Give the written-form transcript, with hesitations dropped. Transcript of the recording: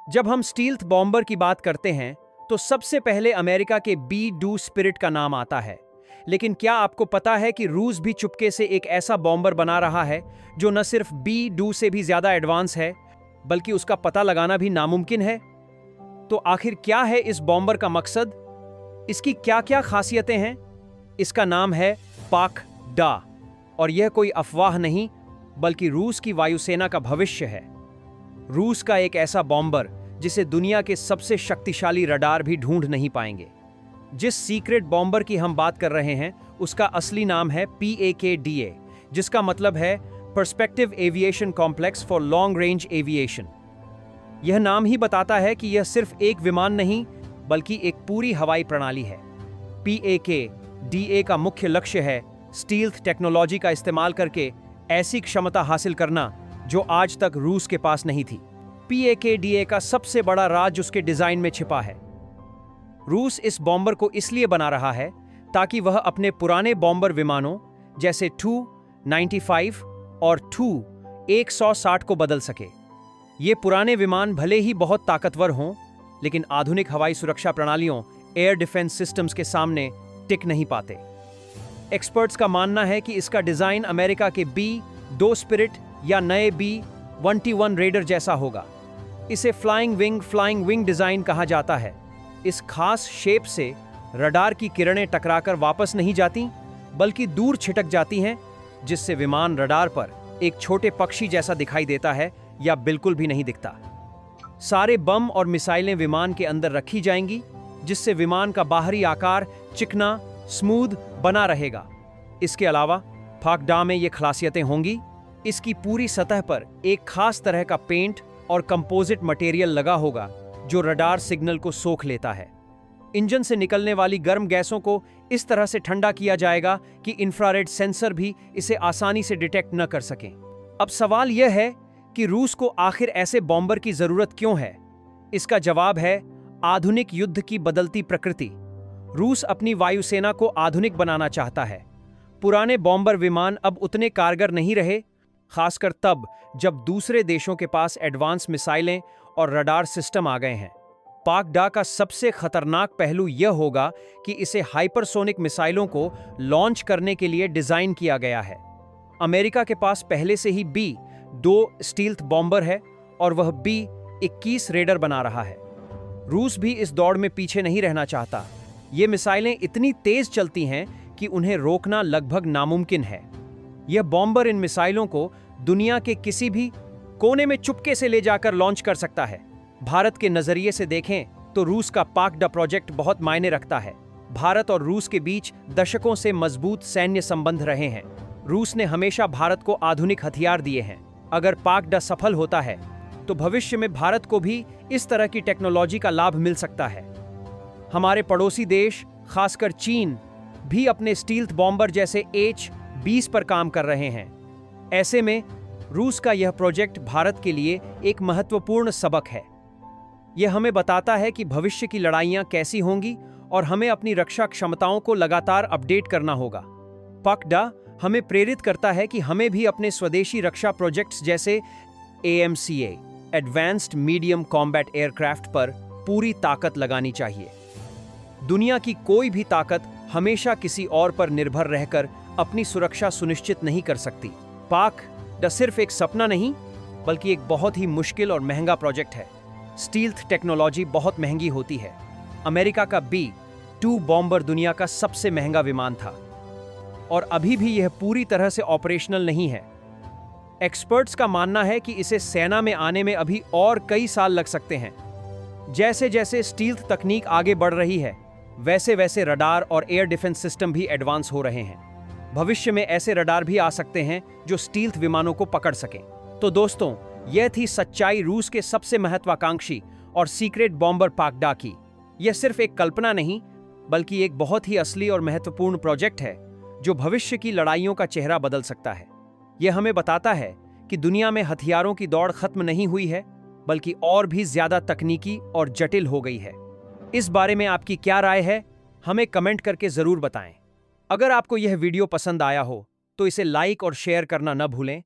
जब हम stealth bomber की बात करते हैं तो सबसे पहले अमेरिका के बी-2 स्पिरिट का नाम आता है। लेकिन क्या आपको पता है कि रूस भी चुपके से एक ऐसा बॉम्बर बना रहा है जो न सिर्फ बी-2 से भी ज्यादा एडवांस है, बल्कि उसका पता लगाना भी नामुमकिन है? तो आखिर क्या है इस बॉम्बर का मकसद? इसकी क्या क्या खासियतें हैं? इसका नाम है पाक-डा, और यह कोई अफवाह नहीं बल्कि रूस की वायुसेना का भविष्य है। रूस का एक ऐसा बॉम्बर जिसे दुनिया के सबसे शक्तिशाली रडार भी ढूंढ नहीं पाएंगे। जिस सीक्रेट बॉम्बर की हम बात कर रहे हैं उसका असली नाम है PAK-DA, जिसका मतलब है perspective aviation complex for long range aviation. यह नाम ही बताता है कि यह सिर्फ एक विमान नहीं बल्कि एक पूरी हवाई प्रणाली है। PAK-DA का मुख्य लक्ष्य है स्टील्थ टेक्नोलॉजी का इस्तेमाल करके ऐसी क्षमता हासिल करना जो आज तक रूस के पास नहीं थी। PAK-DA का सबसे बड़ा राज उसके डिजाइन में छिपा है। रूस इस बॉम्बर को इसलिए बना रहा है ताकि वह अपने पुराने बॉम्बर विमानों जैसे Tu-95 और Tu-160 को बदल सके। ये पुराने विमान भले ही बहुत ताकतवर हों, लेकिन आधुनिक हवाई सुरक्षा प्रणालियों एयर डिफेंस सिस्टम्स के सामने टिक नहीं पाते। एक्सपर्ट्स का मानना है कि इसका डिजाइन अमेरिका के बी-2 स्पिरिट या नए B-1T-1 रेडर जैसा होगा। इसे फ्लाइंग विंग डिजाइन कहा जाता है। इस खास शेप से रडार की किरणें टकराकर वापस नहीं जाती बल्कि दूर छिटक जाती हैं, जिससे विमान रडार पर एक छोटे पक्षी जैसा दिखाई देता है या बिल्कुल भी नहीं दिखता। सारे बम और मिसाइलें विमान के अंदर रखी जाएंगी, जिससे विमान का बाहरी आकार चिकना स्मूथ बना रहेगा। इसके अलावा पाक-डा में ये खासियतें होंगी। इसकी पूरी सतह पर एक खास तरह का पेंट और कंपोजिट मटेरियल लगा होगा जो रडार सिग्नल को सोख लेता है। इंजन से निकलने वाली गर्म गैसों को इस तरह से ठंडा किया जाएगा कि इंफ्रारेड सेंसर भी इसे आसानी से डिटेक्ट न कर सकें। अब सवाल यह है कि रूस को आखिर ऐसे बॉम्बर की जरूरत क्यों है? इसका जवाब है आधुनिक युद्ध की बदलती प्रकृति। रूस अपनी वायुसेना को आधुनिक बनाना चाहता है। पुराने बॉम्बर विमान अब उतने कारगर नहीं रहे, खासकर तब जब दूसरे देशों के पास एडवांस मिसाइलें और रडार सिस्टम आ गए हैं। पाक-डा का सबसे खतरनाक पहलू यह होगा कि इसे हाइपरसोनिक मिसाइलों को लॉन्च करने के लिए डिजाइन किया गया है। अमेरिका के पास पहले से ही B-2 स्टील्थ बॉम्बर है और वह B-21 रेडर बना रहा है। रूस भी इस दौड़ में पीछे नहीं रहना चाहता। ये मिसाइलें इतनी तेज चलती हैं कि उन्हें रोकना लगभग नामुमकिन है। यह बॉम्बर इन मिसाइलों को दुनिया के किसी भी कोने में चुपके से ले जाकर लॉन्च कर सकता है। भारत के नजरिए से देखें तो रूस का पाक-डा प्रोजेक्ट बहुत मायने रखता है। भारत और रूस के बीच दशकों से मजबूत सैन्य संबंध रहे हैं। रूस ने हमेशा भारत को आधुनिक हथियार दिए हैं। अगर पाक-डा सफल होता है तो भविष्य में भारत को भी इस तरह की टेक्नोलॉजी का लाभ मिल सकता है। हमारे पड़ोसी देश, खासकर चीन, भी अपने स्टील्थ बॉम्बर जैसे H-20 पर काम कर रहे हैं। ऐसे में रूस का यह प्रोजेक्ट भारत के लिए एक महत्वपूर्ण सबक है। यह हमें बताता है कि भविष्य की लड़ाइयां कैसी होंगी और हमें अपनी रक्षा क्षमताओं को लगातार अपडेट करना होगा। पाक-डा हमें प्रेरित करता है कि हमें भी अपने स्वदेशी रक्षा प्रोजेक्ट्स जैसे AMCA advanced medium combat aircraft पर पूरी ताकत लगानी चाहिए। दुनिया की कोई भी ताकत हमेशा किसी और पर निर्भर रहकर अपनी सुरक्षा सुनिश्चित नहीं कर सकती। पाक-डा सिर्फ एक सपना नहीं बल्कि एक बहुत ही मुश्किल और महंगा प्रोजेक्ट है। स्टील्थ टेक्नोलॉजी बहुत महंगी होती है। अमेरिका का B-2 बॉम्बर दुनिया का सबसे महंगा विमान था और अभी भी यह पूरी तरह से ऑपरेशनल नहीं है। एक्सपर्ट्स का मानना है कि इसे सेना में आने में अभी और कई साल लग सकते हैं। जैसे जैसे स्टील्थ तकनीक आगे बढ़ रही है, वैसे वैसे रडार और एयर डिफेंस सिस्टम भी एडवांस हो रहे हैं। भविष्य में ऐसे रडार भी आ सकते हैं जो स्टील्थ विमानों को पकड़ सकें। तो दोस्तों, यह थी सच्चाई रूस के सबसे महत्वाकांक्षी और सीक्रेट बॉम्बर पाक-डा की। यह सिर्फ एक कल्पना नहीं बल्कि एक बहुत ही असली और महत्वपूर्ण प्रोजेक्ट है जो भविष्य की लड़ाइयों का चेहरा बदल सकता है। यह हमें बताता है कि दुनिया में हथियारों की दौड़ खत्म नहीं हुई है बल्कि और भी ज्यादा तकनीकी और जटिल हो गई है। इस बारे में आपकी क्या राय है? हमें कमेंट करके जरूर बताएं। अगर आपको यह वीडियो पसंद आया हो तो इसे लाइक और शेयर करना न भूलें